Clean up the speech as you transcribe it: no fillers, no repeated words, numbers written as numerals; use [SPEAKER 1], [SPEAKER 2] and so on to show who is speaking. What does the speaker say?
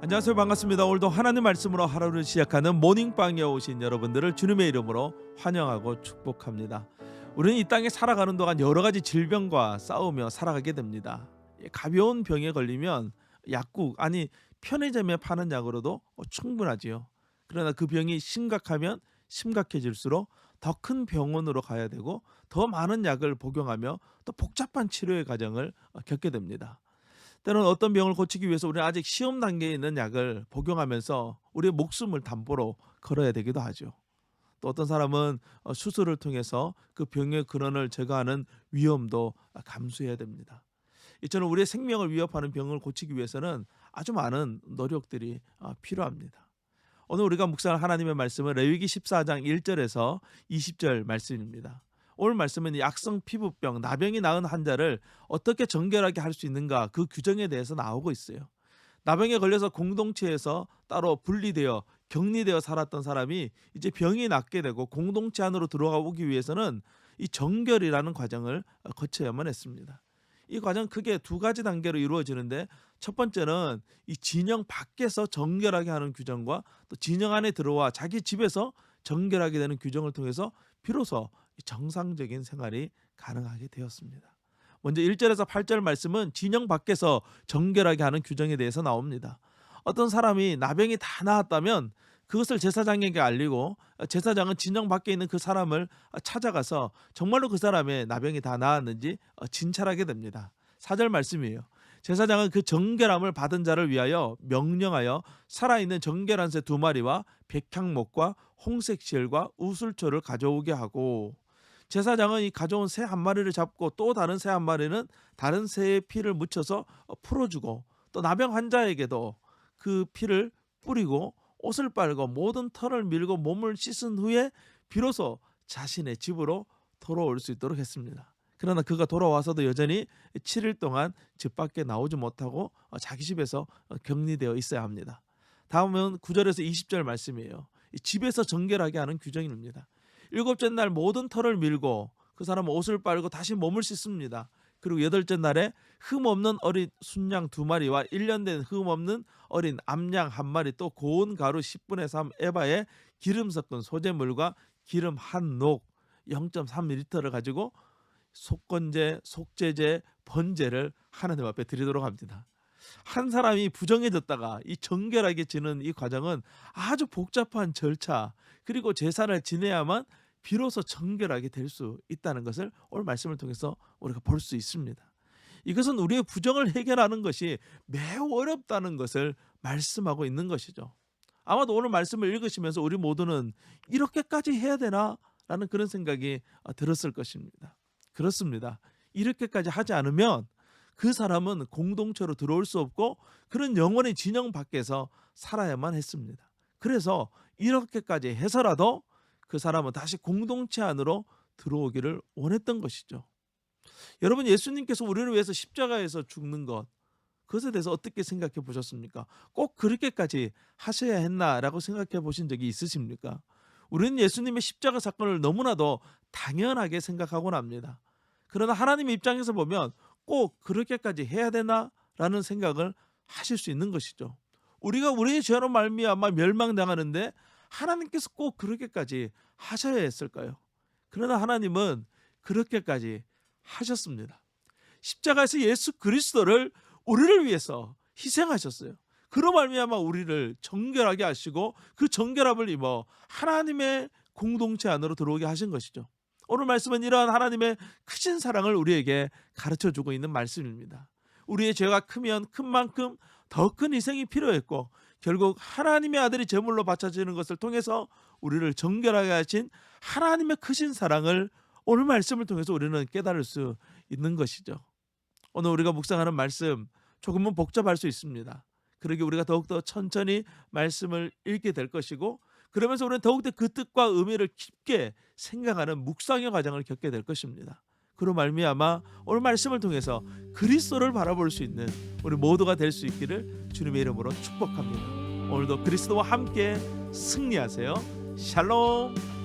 [SPEAKER 1] 안녕하세요. 반갑습니다. 오늘도 하나님 말씀으로 하루를 시작하는 모닝빵에 오신 여러분들을 주님의 이름으로 환영하고 축복합니다. 우리는 이 땅에 살아가는 동안 여러 가지 질병과 싸우며 살아가게 됩니다. 가벼운 병에 걸리면 약국, 아니 편의점에 파는 약으로도 충분하지요. 그러나 그 병이 심각하면 심각해질수록 더 큰 병원으로 가야 되고 더 많은 약을 복용하며 또 복잡한 치료의 과정을 겪게 됩니다. 때로는 어떤 병을 고치기 위해서 우리는 아직 시험 단계에 있는 약을 복용하면서 우리의 목숨을 담보로 걸어야 되기도 하죠. 또 어떤 사람은 수술을 통해서 그 병의 근원을 제거하는 위험도 감수해야 됩니다. 이처럼 우리의 생명을 위협하는 병을 고치기 위해서는 아주 많은 노력들이 필요합니다. 오늘 우리가 묵상할 하나님의 말씀은 레위기 14장 1절에서 20절 말씀입니다. 오늘 말씀은 약성 피부병, 나병이 낳은 환자를 어떻게 정결하게 할 수 있는가, 그 규정에 대해서 나오고 있어요. 나병에 걸려서 공동체에서 따로 분리되어 격리되어 살았던 사람이 이제 병이 낫게 되고 공동체 안으로 들어가 오기 위해서는 이 정결이라는 과정을 거쳐야만 했습니다. 이 과정은 크게 두 가지 단계로 이루어지는데, 첫 번째는 이 진영 밖에서 정결하게 하는 규정과 또 진영 안에 들어와 자기 집에서 정결하게 되는 규정을 통해서 비로소 정상적인 생활이 가능하게 되었습니다. 먼저 1절에서 8절 말씀은 진영 밖에서 정결하게 하는 규정에 대해서 나옵니다. 어떤 사람이 나병이 다 나았다면 그것을 제사장에게 알리고 제사장은 진영 밖에 있는 그 사람을 찾아가서 정말로 그 사람의 나병이 다 나았는지 진찰하게 됩니다. 4절 말씀이에요. 제사장은 그 정결함을 받은 자를 위하여 명령하여 살아있는 정결한 새 2마리와 백향목과 홍색실과 우슬초를 가져오게 하고, 제사장은 이 가져온 새 1마리를 잡고 또 다른 새 1마리는 다른 새의 피를 묻혀서 풀어주고, 또 나병 환자에게도 그 피를 뿌리고 옷을 빨고 모든 털을 밀고 몸을 씻은 후에 비로소 자신의 집으로 돌아올 수 있도록 했습니다. 그러나 그가 돌아와서도 여전히 7일 동안 집 밖에 나오지 못하고 자기 집에서 격리되어 있어야 합니다. 다음은 9절에서 20절 말씀이에요. 집에서 정결하게 하는 규정입니다. 7째 날 모든 털을 밀고 그 사람은 옷을 빨고 다시 몸을 씻습니다. 그리고 8째 날에 흠없는 어린 순양 2마리와 1년 된 흠없는 어린 암양 1마리, 또 고운 가루 10분의 3 에바에 기름 섞은 소재물과 기름 한 녹 0.3리터를 가지고 속건제, 속죄제, 번제를 하나님 앞에 드리도록 합니다. 한 사람이 부정해졌다가 이 정결하게 지는 이 과정은 아주 복잡한 절차, 그리고 제사를 지내야만 비로소 정결하게 될 수 있다는 것을 오늘 말씀을 통해서 우리가 볼 수 있습니다. 이것은 우리의 부정을 해결하는 것이 매우 어렵다는 것을 말씀하고 있는 것이죠. 아마도 오늘 말씀을 읽으시면서 우리 모두는 이렇게까지 해야 되나? 라는 그런 생각이 들었을 것입니다. 그렇습니다. 이렇게까지 하지 않으면 그 사람은 공동체로 들어올 수 없고 그런 영원히 진영 밖에서 살아야만 했습니다. 그래서 이렇게까지 해서라도 그 사람은 다시 공동체 안으로 들어오기를 원했던 것이죠. 여러분, 예수님께서 우리를 위해서 십자가에서 죽는 것, 그것에 대해서 어떻게 생각해 보셨습니까? 꼭 그렇게까지 하셔야 했나라고 생각해 보신 적이 있으십니까? 우리는 예수님의 십자가 사건을 너무나도 당연하게 생각하곤 합니다. 그러나 하나님의 입장에서 보면 꼭 그렇게까지 해야 되나라는 생각을 하실 수 있는 것이죠. 우리가 우리의 죄로 말미암아 멸망당하는데 하나님께서 꼭 그렇게까지 하셔야 했을까요? 그러나 하나님은 그렇게까지 하셨습니다. 십자가에서 예수 그리스도를 우리를 위해서 희생하셨어요. 그로 말미암아 우리를 정결하게 하시고 그 정결함을 입어 하나님의 공동체 안으로 들어오게 하신 것이죠. 오늘 말씀은 이러한 하나님의 크신 사랑을 우리에게 가르쳐주고 있는 말씀입니다. 우리의 죄가 크면 큰 만큼 더 큰 희생이 필요했고, 결국 하나님의 아들이 제물로 바쳐지는 것을 통해서 우리를 정결하게 하신 하나님의 크신 사랑을 오늘 말씀을 통해서 우리는 깨달을 수 있는 것이죠. 오늘 우리가 묵상하는 말씀 조금은 복잡할 수 있습니다. 그러기 우리가 더욱더 천천히 말씀을 읽게 될 것이고, 그러면서 우리는 더욱더 그 뜻과 의미를 깊게 생각하는 묵상의 과정을 겪게 될 것입니다. 그로 말미암아 오늘 말씀을 통해서 그리스도를 바라볼 수 있는 우리 모두가 될 수 있기를 주님의 이름으로 축복합니다. 오늘도 그리스도와 함께 승리하세요. 샬롬.